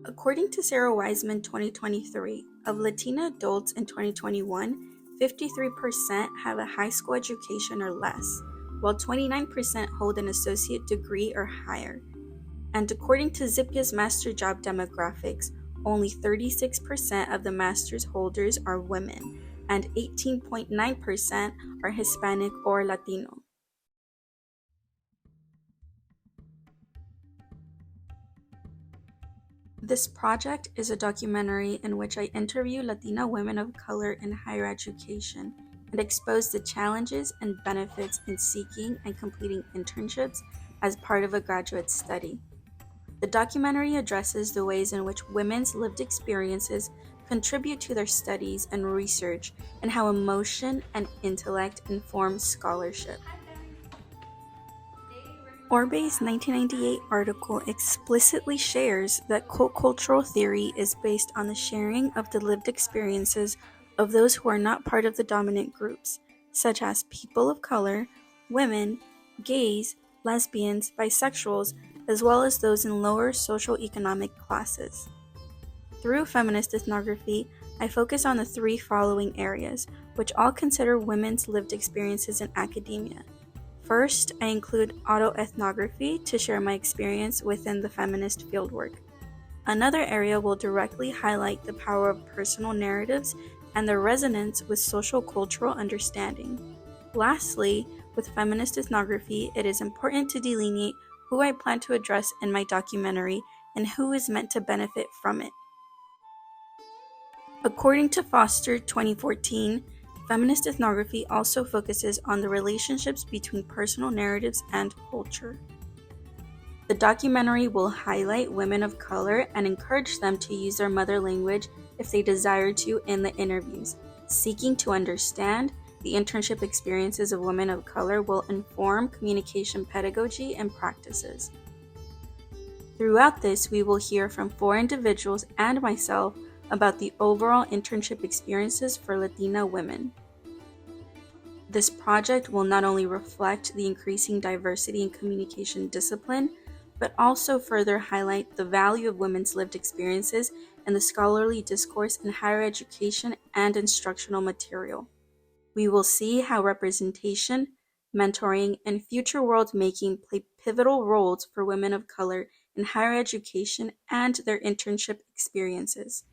According to Sarah Wiseman 2023, of Latina adults in 2021, 53% have a high school education or less, while 29% hold an associate degree or higher. And according to Zippia's master job demographics, only 36% of the master's holders are women, and 18.9% are Hispanic or Latino. This project is a documentary in which I interview Latina women of color in higher education and expose the challenges and benefits in seeking and completing internships as part of a graduate study. The documentary addresses the ways in which women's lived experiences contribute to their studies and research, and how emotion and intellect inform scholarship. Orbe's 1998 article explicitly shares that co-cultural theory is based on the sharing of the lived experiences of those who are not part of the dominant groups, such as people of color, women, gays, lesbians, bisexuals, as well as those in lower socioeconomic classes. Through feminist ethnography, I focus on the three following areas, which all consider women's lived experiences in academia. First, I include autoethnography to share my experience within the feminist fieldwork. Another area will directly highlight the power of personal narratives and their resonance with social cultural understanding. Lastly, with feminist ethnography, it is important to delineate who I plan to address in my documentary and who is meant to benefit from it. According to Foster 2014, feminist ethnography also focuses on the relationships between personal narratives and culture. The documentary will highlight women of color and encourage them to use their mother language if they desire to in the interviews. Seeking to understand the internship experiences of women of color will inform communication pedagogy and practices. Throughout this, we will hear from 4 individuals and myself about the overall internship experiences for Latina women. This project will not only reflect the increasing diversity in communication discipline, but also further highlight the value of women's lived experiences in the scholarly discourse in higher education and instructional material. We will see how representation, mentoring, and future world making play pivotal roles for women of color in higher education and their internship experiences.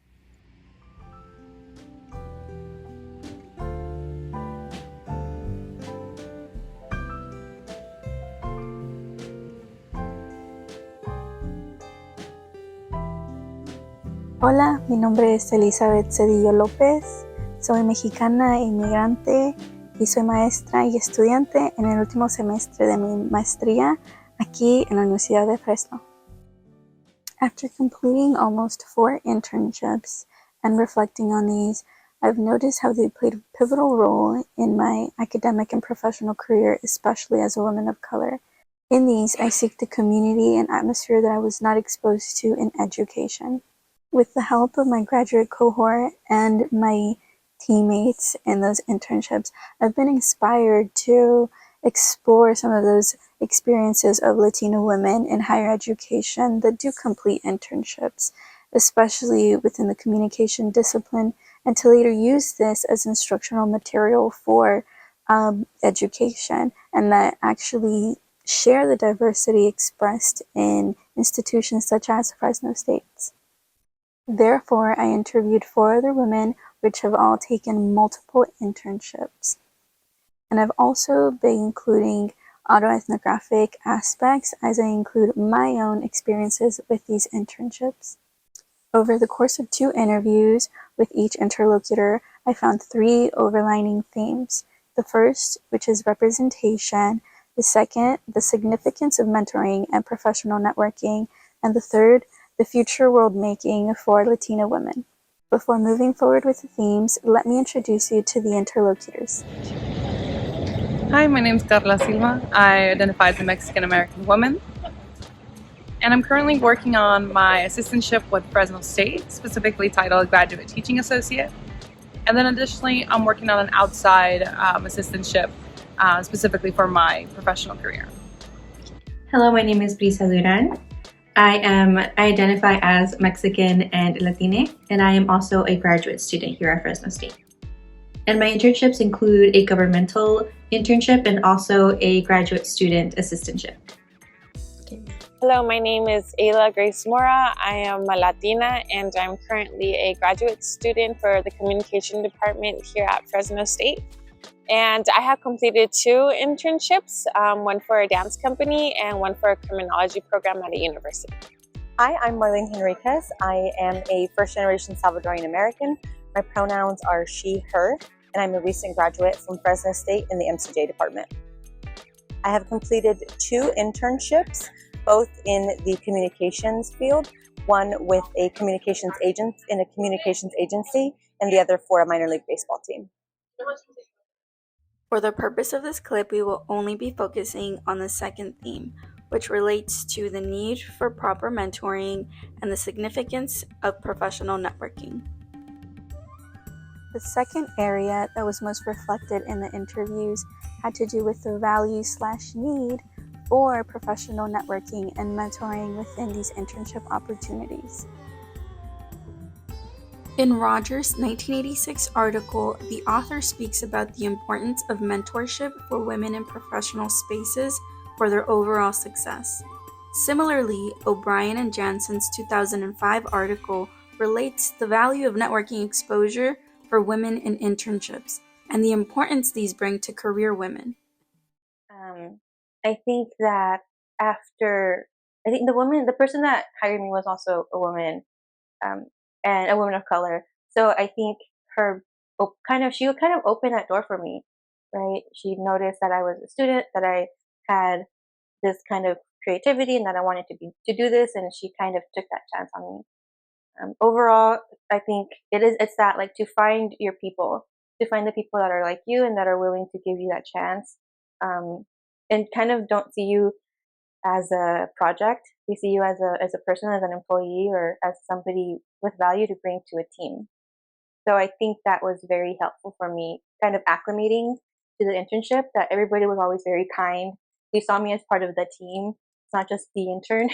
Hola, mi nombre es Cedillo Lopez, soy mexicana e inmigrante y soy maestra y estudiante en el último semestre de mi maestría aquí en la Universidad de Fresno. After completing almost 4 internships and reflecting on these, I've noticed how they played a pivotal role in my academic and professional career, especially as a woman of color. In these, I seek the community and atmosphere that I was not exposed to in education. With the help of my graduate cohort and my teammates in those internships, I've been inspired to explore some of those experiences of Latino women in higher education that do complete internships, especially within the communication discipline, and to later use this as instructional material for education, and that actually share the diversity expressed in institutions such as Fresno State. Therefore, I interviewed 4 other women which have all taken multiple internships. And I've also been including autoethnographic aspects as I include my own experiences with these internships. Over the course of 2 interviews with each interlocutor, I found 3 overlining themes. The first, which is representation; the second, the significance of mentoring and professional networking; and the third, the future world making for Latina women. Before moving forward with the themes, let me introduce you to the interlocutors. Hi, my name is Carla Silva. I identify as a Mexican-American woman. And I'm currently working on my assistantship with Fresno State, specifically titled Graduate Teaching Associate. And then additionally, I'm working on an outside assistantship specifically for my professional career. Hello, my name is Brisa Duran. I identify as Mexican and Latina, and I am also a graduate student here at Fresno State. And my internships include a governmental internship and also a graduate student assistantship. Hello, my name is Ayla Grace Mora. I am a Latina and I'm currently a graduate student for the communication department here at Fresno State. And I have completed 2 internships, one for a dance company and one for a criminology program at a university. Hi, I'm Marlene Henriquez. I am a first-generation Salvadorian American. My pronouns are she, her, and I'm a recent graduate from Fresno State in the MCJ department. I have completed 2 internships, both in the communications field, one with a communications agent in a communications agency, and the other for a minor league baseball team. For the purpose of this clip, we will only be focusing on the second theme, which relates to the need for proper mentoring and the significance of professional networking. The second area that was most reflected in the interviews had to do with the value/need for professional networking and mentoring within these internship opportunities. In Rogers' 1986 article, the author speaks about the importance of mentorship for women in professional spaces for their overall success. Similarly, O'Brien and Janssen's 2005 article relates the value of networking exposure for women in internships and the importance these bring to career women. I think that the person that hired me was also a woman, and a woman of color. So I think she would kind of open that door for me, right? She noticed that I was a student, that I had this kind of creativity, and that I wanted to do this, and she kind of took that chance on me. Overall, I think it's that, like, to find your people, to find the people that are like you and that are willing to give you that chance, and kind of don't see you as a project. They see you as a person, as an employee, or as somebody with value to bring to a team. So I think that was very helpful for me, kind of acclimating to the internship, that everybody was always very kind. They saw me as part of the team. It's not just the intern.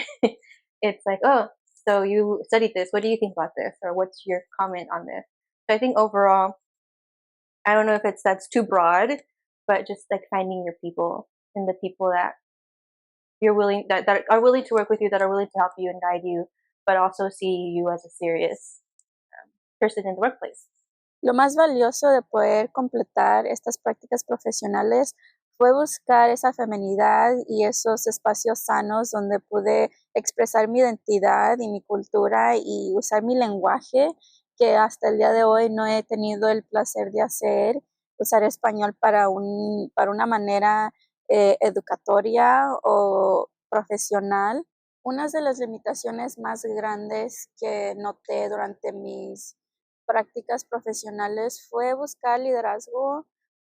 It's like, oh, so you studied this. What do you think about this? Or what's your comment on this? So I think overall, I don't know if that's too broad, but just like finding your people and the people that you're willing that are willing to work with you, that are willing to help you and guide you, but also see you as a serious person in the workplace. Lo más valioso de poder completar estas prácticas profesionales fue buscar esa feminidad y esos espacios sanos donde pude expresar mi identidad y mi cultura y usar mi lenguaje, que hasta el día de hoy no he tenido el placer de hacer, usar español para una manera educatoria o profesional. Una de las limitaciones más grandes que noté durante mis prácticas profesionales fue buscar liderazgo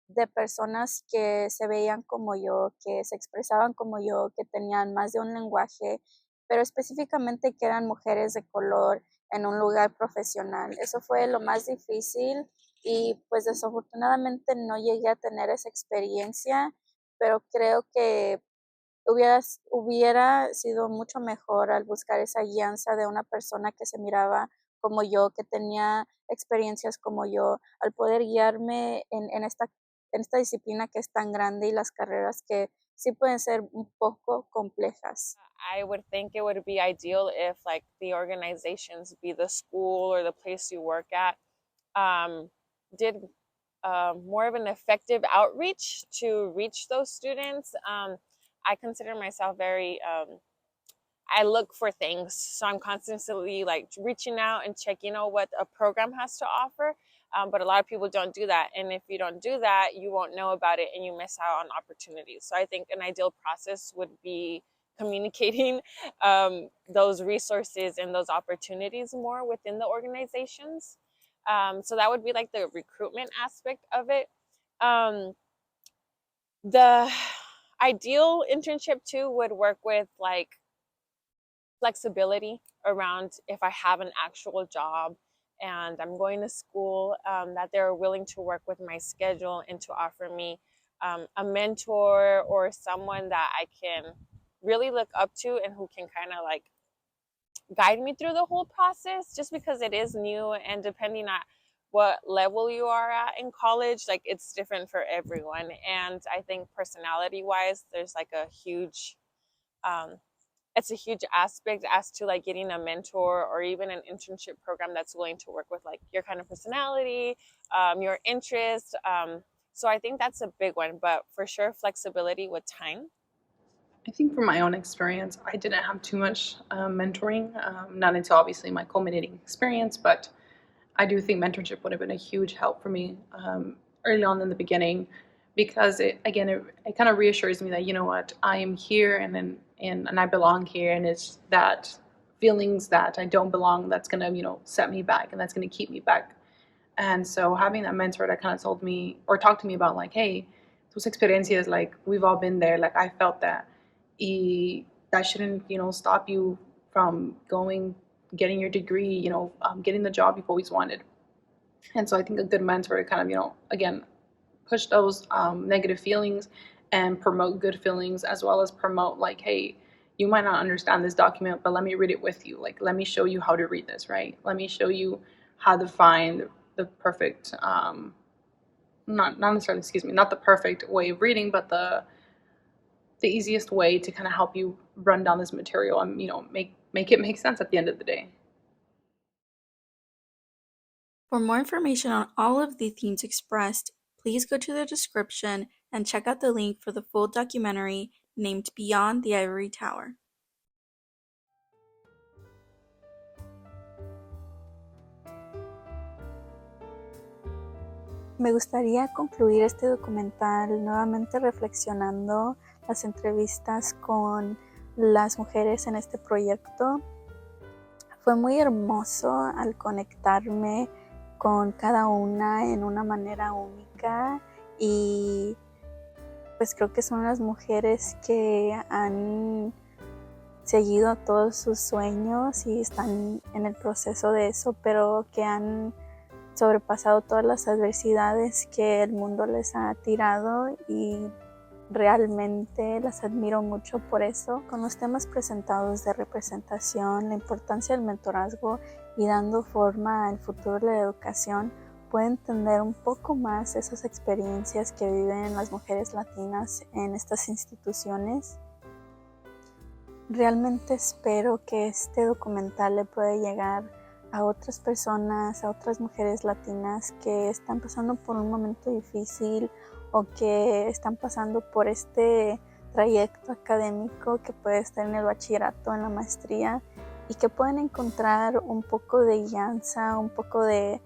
de personas que se veían como yo, que se expresaban como yo, que tenían más de un lenguaje, pero específicamente que eran mujeres de color en un lugar profesional. Eso fue lo más difícil y pues desafortunadamente no llegué a tener esa experiencia, pero creo que hubiera sido mucho mejor al buscar esa guianza de una persona que se miraba como yo, que tenía experiencias como yo, al poder guiarme en esta disciplina que es tan grande y las carreras que sí pueden ser un poco complejas. I would think it would be ideal if, like, the organizations, be the school or the place you work at, did more of an effective outreach to reach those students. I consider myself I look for things, so I'm constantly like reaching out and checking out what a program has to offer, but a lot of people don't do that, and if you don't do that, you won't know about it and you miss out on opportunities. So I think an ideal process would be communicating those resources and those opportunities more within the organizations. So that would be like the recruitment aspect of it. The ideal internship too would work with like flexibility around if I have an actual job and I'm going to school, that they're willing to work with my schedule and to offer me a mentor or someone that I can really look up to and who can kind of like guide me through the whole process, just because it is new, and depending on what level you are at in college, like it's different for everyone. And I think personality wise, there's like a huge it's a huge aspect as to like getting a mentor or even an internship program that's willing to work with like your kind of personality, your interest. So I think that's a big one, but for sure flexibility with time. I think from my own experience, I didn't have too much mentoring, not until obviously my culminating experience, but I do think mentorship would have been a huge help for me early on in the beginning, because it kind of reassures me that, you know what, I am here and I belong here, and it's that feelings that I don't belong that's gonna, set me back, and that's gonna keep me back. And so having that mentor that kind of told me or talked to me about like, hey, tus experiencias, like we've all been there, like I felt that, y that shouldn't, stop you from getting your degree, getting the job you've always wanted. And so I think a good mentor kind of, again, push those negative feelings and promote good feelings, as well as promote like, hey, you might not understand this document, but let me read it with you. Like, let me show you how to read this, right? Let me show you how to find the perfect, not necessarily, excuse me, not the perfect way of reading, but the easiest way to kind of help you run down this material and, make it make sense at the end of the day. For more information on all of the themes expressed, please go to the description and check out the link for the full documentary named Beyond the Ivory Tower. Me gustaría concluir este documental nuevamente reflexionando las entrevistas con las mujeres en este proyecto. Fue muy hermoso al conectarme con cada una en una manera única, y pues creo que son las mujeres que han seguido todos sus sueños y están en el proceso de eso, pero que han sobrepasado todas las adversidades que el mundo les ha tirado, y realmente las admiro mucho por eso. Con los temas presentados de representación, la importancia del mentorazgo y dando forma al futuro de la educación, puede entender un poco más esas experiencias que viven las mujeres latinas en estas instituciones. Realmente espero que este documental le pueda llegar a otras personas, a otras mujeres latinas que están pasando por un momento difícil o que están pasando por este trayecto académico que puede estar en el bachillerato, en la maestría, y que pueden encontrar un poco de guianza, un poco de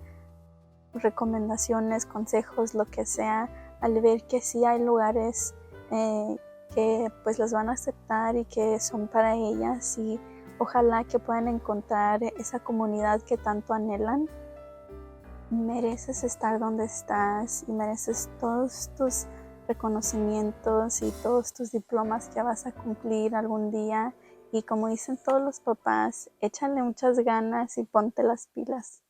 recomendaciones, consejos, lo que sea, al ver que sí hay lugares que pues las van a aceptar y que son para ellas, y ojalá que puedan encontrar esa comunidad que tanto anhelan. Mereces estar donde estás y mereces todos tus reconocimientos y todos tus diplomas que vas a cumplir algún día. Y como dicen todos los papás, échale muchas ganas y ponte las pilas.